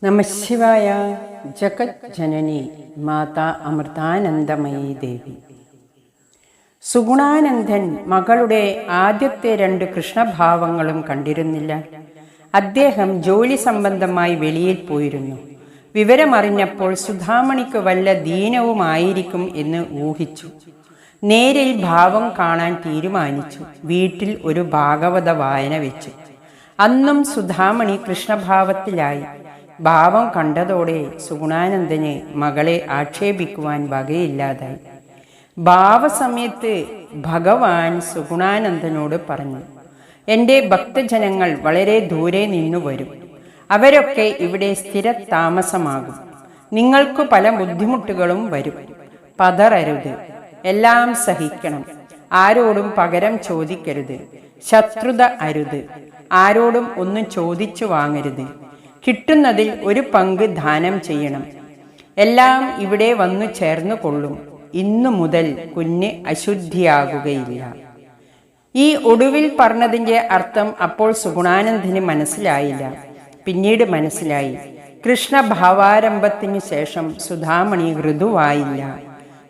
നമഃശിവായ. ജഗത് ജനനി മാതാ അമൃതാനന്ദമയി ദേവി. സുഗുണാനന്ദൻ മകളുടെ ആദ്യത്തെ 2 കൃഷ്ണഭാവങ്ങളും കണ്ടിരുന്നില്ല. അദ്ദേഹം ജോലി സംബന്ധമായി വെളിയിൽ പോയിരുന്നു. വിവരമറിഞ്ഞപ്പോൾ സുധാമണിക്ക് വല്ല ദീനവുമായിരിക്കും എന്ന് ഊഹിച്ചു. നേരിൽ ഭാവം കാണാൻ തീരുമാനിച്ചു. വീട്ടിൽ ഒരു ഭാഗവത വായന വെച്ചു. അന്നും സുധാമണി കൃഷ്ണഭാവത്തിലായി. ഭാവം കണ്ടതോടെ സുഗുണാനന്ദന് മകളെ ആക്ഷേപിക്കുവാൻ വകയില്ലാതായി. ഭാവസമയത്ത് ഭഗവാൻ സുഗുണാനന്ദനോട് പറഞ്ഞു, എൻ്റെ ഭക്തജനങ്ങൾ വളരെ ദൂരെ നിന്നു വരും. അവരൊക്കെ ഇവിടെ സ്ഥിര താമസമാകും. നിങ്ങൾക്കു പല ബുദ്ധിമുട്ടുകളും വരും. പതറരുത്. എല്ലാം സഹിക്കണം. ആരോടും പകരം ചോദിക്കരുത്. ശത്രുത അരുത്. ആരോടും ഒന്നും ചോദിച്ചു വാങ്ങരുത്. കിട്ടുന്നതിൽ ഒരു പങ്ക് ദാനം ചെയ്യണം. എല്ലാം ഇവിടെ വന്നു ചേർന്നു കൊള്ളും. ഇന്നു മുതൽ കുഞ്ഞ് അശുദ്ധിയാകുകയില്ല. ഈ ഒടുവിൽ പറഞ്ഞതിൻ്റെ അർത്ഥം അപ്പോൾ സുഗുണാനന്ദന് മനസ്സിലായില്ല. പിന്നീട് മനസ്സിലായി. കൃഷ്ണഭാവാരംഭത്തിനു ശേഷം സുധാമണി ഋതുവായില്ല.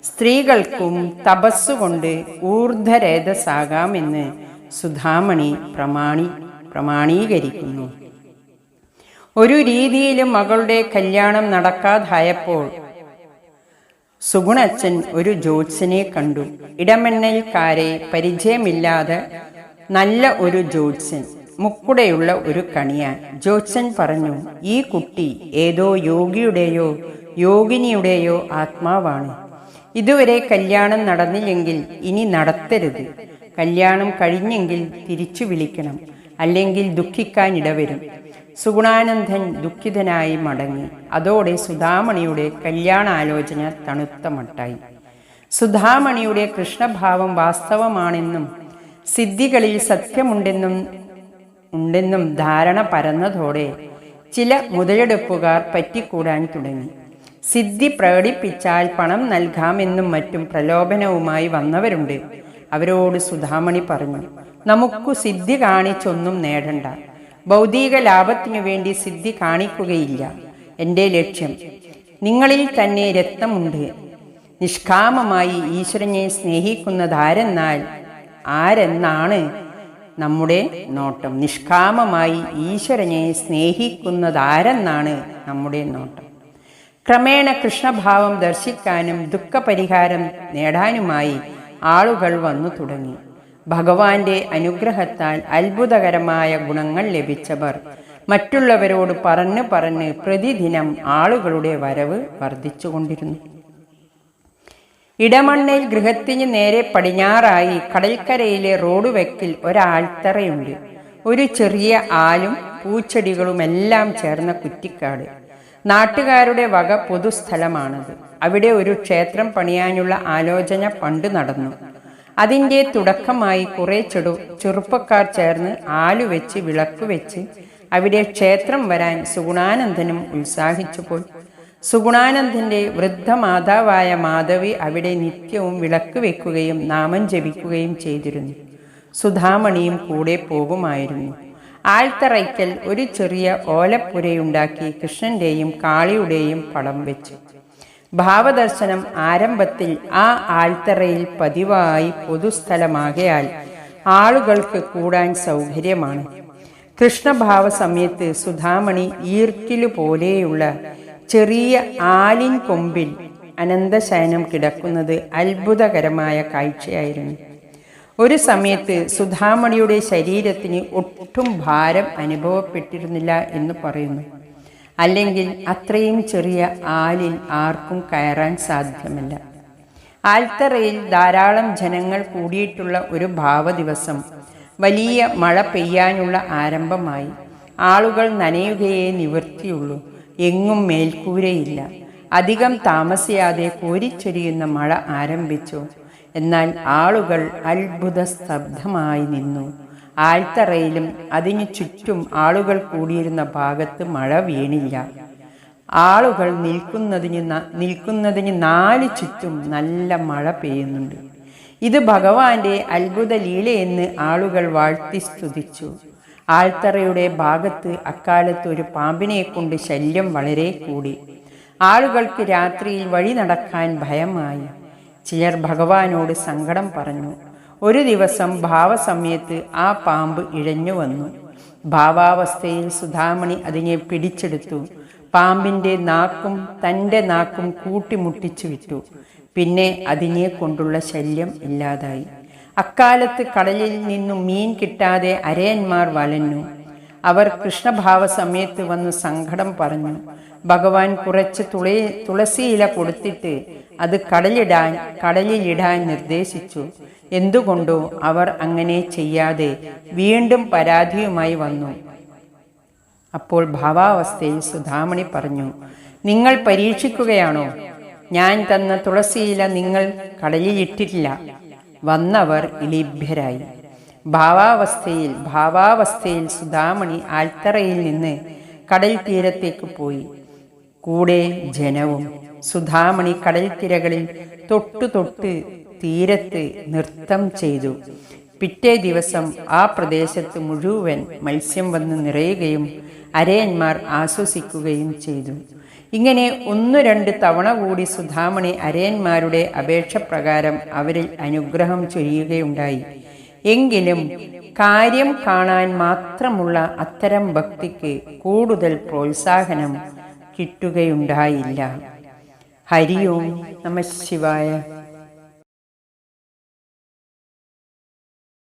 സ്ത്രീകൾക്കും തപസ്സുകൊണ്ട് ഊർധ്വരേതസാകാമെന്ന് സുധാമണി പ്രമാണീകരിക്കുന്നു. ഒരു രീതിയിലും മകളുടെ കല്യാണം നടക്കാതായപ്പോൾ സുഗുണച്ചൻ ഒരു ജ്യോത്സ്യനെ കണ്ടു. ഇടമണ്ണൽക്കാരെ പരിചയമില്ലാതെ നല്ല ഒരു ജ്യോത്സ്യൻ, മുക്കുടയുള്ള ഒരു കണിയാൻ. ജ്യോത്സ്യൻ പറഞ്ഞു, ഈ കുട്ടി ഏതോ യോഗിയുടെയോ യോഗിനിയുടെയോ ആത്മാവാണ്. ഇതുവരെ കല്യാണം നടന്നില്ലെങ്കിൽ ഇനി നടത്തരുത്. കല്യാണം കഴിഞ്ഞെങ്കിൽ തിരിച്ചു വിളിക്കണം, അല്ലെങ്കിൽ ദുഃഖിക്കാനിടവരും. സുഗുണാനന്ദൻ ദുഃഖിതനായി മടങ്ങി. അതോടെ സുധാമണിയുടെ കല്യാണാലോചന തണുത്ത മട്ടായി. സുധാമണിയുടെ കൃഷ്ണഭാവം വാസ്തവമാണെന്നും സിദ്ധികളിൽ സത്യമുണ്ടെന്നും ധാരണ പരന്നതോടെ ചില മുതലെടുപ്പുകാർ പറ്റിക്കൂടാൻ തുടങ്ങി. സിദ്ധി പ്രകടിപ്പിച്ചാൽ പണം നൽകാമെന്നും മറ്റും പ്രലോഭനവുമായി വന്നവരുണ്ട്. അവരോട് സുധാമണി പറഞ്ഞു, നമുക്കു സിദ്ധി കാണിച്ചൊന്നും നേടണ്ട. ഭൗതിക ലാഭത്തിനു വേണ്ടി സിദ്ധി കാണിക്കുകയില്ല. എൻ്റെ ലക്ഷ്യം നിങ്ങളിൽ തന്നെ രത്നമുണ്ട്. നിഷ്കാമമായി ഈശ്വരനെ ആരെന്നാണ് നമ്മുടെ നോട്ടം. നിഷ്കാമമായി ഈശ്വരനെ സ്നേഹിക്കുന്നതാരെന്നാണ് നമ്മുടെ നോട്ടം. ക്രമേണ കൃഷ്ണഭാവം ദർശിക്കാനും ദുഃഖപരിഹാരം നേടാനുമായി ആളുകൾ വന്നു തുടങ്ങി. ഭഗവാന്റെ അനുഗ്രഹത്താൽ അത്ഭുതകരമായ ഗുണങ്ങൾ ലഭിച്ചവർ മറ്റുള്ളവരോട് പറഞ്ഞ് പ്രതിദിനം ആളുകളുടെ വരവ് വർദ്ധിച്ചുകൊണ്ടിരുന്നു. ഇടമണ്ണയിൽ ഗൃഹത്തിന് നേരെ പടിഞ്ഞാറായി കടൽക്കരയിലെ റോഡ് വെക്കിൽ ഒരാൽത്തറയുണ്ട്. ഒരു ചെറിയ ആലും പൂച്ചെടികളുമെല്ലാം ചേർന്ന കുറ്റിക്കാട്. നാട്ടുകാരുടെ വക പൊതുസ്ഥലമാണത്. അവിടെ ഒരു ക്ഷേത്രം പണിയാനുള്ള ആലോചന പണ്ട് നടന്നു. അതിൻ്റെ തുടക്കമായി കുറെ ചെറുപ്പക്കാർ ചേർന്ന് ആലുവെച്ച് വിളക്കുവെച്ച് അവിടെ ക്ഷേത്രം വരാൻ സുഗുണാനന്ദനും ഉത്സാഹിച്ചുപോയി. സുഗുണാനന്ദന്റെ വൃദ്ധമാതാവായ മാധവി അവിടെ നിത്യവും വിളക്ക് വെക്കുകയും നാമം ജപിക്കുകയും ചെയ്തിരുന്നു. സുധാമണിയും കൂടെ പോകുമായിരുന്നു. ആൽത്തറയ്ക്കൽ ഒരു ചെറിയ ഓലപ്പുരയുണ്ടാക്കി കൃഷ്ണന്റെയും കാളിയുടെയും പടം വെച്ചു. ഭാവദർശനം ആരംഭത്തിൽ ആ ആൽത്തറയിൽ പതിവായി പൊതുസ്ഥലമാകയാൽ ആളുകൾക്ക് കൂടാൻ സൗകര്യമാണ്. കൃഷ്ണഭാവ സമയത്ത് സുധാമണി ഈർക്കിലു പോലെയുള്ള ചെറിയ ആലിൻ കൊമ്പിൽ അനന്തശയനം കിടക്കുന്നത് അത്ഭുതകരമായ കാഴ്ചയായിരുന്നു. ഒരു സമയത്ത് സുധാമണിയുടെ ശരീരത്തിന് ഒട്ടും ഭാരം അനുഭവപ്പെട്ടിരുന്നില്ല എന്ന് പറയുന്നു. അല്ലെങ്കിൽ അത്രയും ചെറിയ ആലിൽ ആർക്കും കയറാൻ സാധ്യമല്ല. ആൽത്തറയിൽ ധാരാളം ജനങ്ങൾ കൂടിയിട്ടുള്ള ഒരു ഭാവദിവസം വലിയ മഴ പെയ്യാനുള്ള ആരംഭമായി. ആളുകൾ നനയുകയേ നിവൃത്തിയുള്ളൂ. എങ്ങും മേൽക്കൂരയില്ല. അധികം താമസിയാതെ കോരിച്ചൊരിയുന്ന മഴ ആരംഭിച്ചു. എന്നാൽ ആളുകൾ അത്ഭുത സ്തബ്ധമായി നിന്നു. ആൽത്തറയിലും അതിനു ചുറ്റും ആളുകൾ കൂടിയിരുന്ന ഭാഗത്ത് മഴ വീണില്ല. ആളുകൾ നിൽക്കുന്നതിന് 4 ചുറ്റും നല്ല മഴ പെയ്യുന്നുണ്ട്. ഇത് ഭഗവാന്റെ അത്ഭുത ലീലയെന്ന് ആളുകൾ വാഴ്ത്തി സ്തുതിച്ചു. ആൽത്തറയുടെ ഭാഗത്ത് അക്കാലത്ത് ഒരു പാമ്പിനെ കൊണ്ട് ശല്യം വളരെ കൂടി. ആളുകൾക്ക് രാത്രിയിൽ വഴി നടക്കാൻ ഭയമായി. ചിലർ ഭഗവാനോട് സങ്കടം പറഞ്ഞു. ഒരു ദിവസം ഭാവസമയത്ത് ആ പാമ്പ് ഇഴഞ്ഞു വന്നു. ഭാവാവസ്ഥയിൽ സുധാമണി അതിനെ പിടിച്ചെടുത്തു. പാമ്പിൻ്റെ നാക്കും തൻ്റെ നാക്കും കൂട്ടിമുട്ടിച്ചു വിട്ടു. പിന്നെ അതിനെ കൊണ്ടുള്ള ശല്യം ഇല്ലാതായി. അക്കാലത്ത് കടലിൽ നിന്നും മീൻ കിട്ടാതെ അരയന്മാർ വലഞ്ഞു. അവർ കൃഷ്ണഭാവ സമയത്ത് വന്ന് സങ്കടം പറഞ്ഞു. ഭഗവാൻ കുറച്ച് തുളസിയില കൊടുത്തിട്ട് അത് കടലിലിടാൻ നിർദ്ദേശിച്ചു. എന്തുകൊണ്ടോ അവർ അങ്ങനെ ചെയ്യാതെ വീണ്ടും പരാതിയുമായി വന്നു. അപ്പോൾ ഭാവാവസ്ഥയിൽ സുധാമണി പറഞ്ഞു, നിങ്ങൾ പരീക്ഷിക്കുകയാണോ? ഞാൻ തന്ന തുളസിയില നിങ്ങൾ കടലിലിട്ടില്ല. വന്നവർ ഇളിഭ്യരായി. ഭാവാവസ്ഥയിൽ സുധാമണി ആൽത്തറയിൽ നിന്ന് കടൽ തീരത്തേക്ക് പോയി. കൂടെ ജനവും. സുധാമണി കടൽ തിരകളിൽ തൊട്ട് തീരത്ത് നൃത്തം ചെയ്തു. പിറ്റേ ദിവസം ആ പ്രദേശത്ത് മുഴുവൻ മത്സ്യം വന്ന് നിറയുകയും അരയന്മാർ ആശ്വസിക്കുകയും ചെയ്തു. ഇങ്ങനെ 1-2 തവണ കൂടി സുധാമണി അരയന്മാരുടെ അപേക്ഷ പ്രകാരം അവരിൽ അനുഗ്രഹം ചൊരിയുകയുണ്ടായി. എങ്കിലും കാര്യം കാണാൻ മാത്രമുള്ള അത്തരം ഭക്തിക്ക് കൂടുതൽ പ്രോത്സാഹനം കിട്ടുകയുണ്ടായില്ല. ഹരി ഓം നമഃ ശിവായ.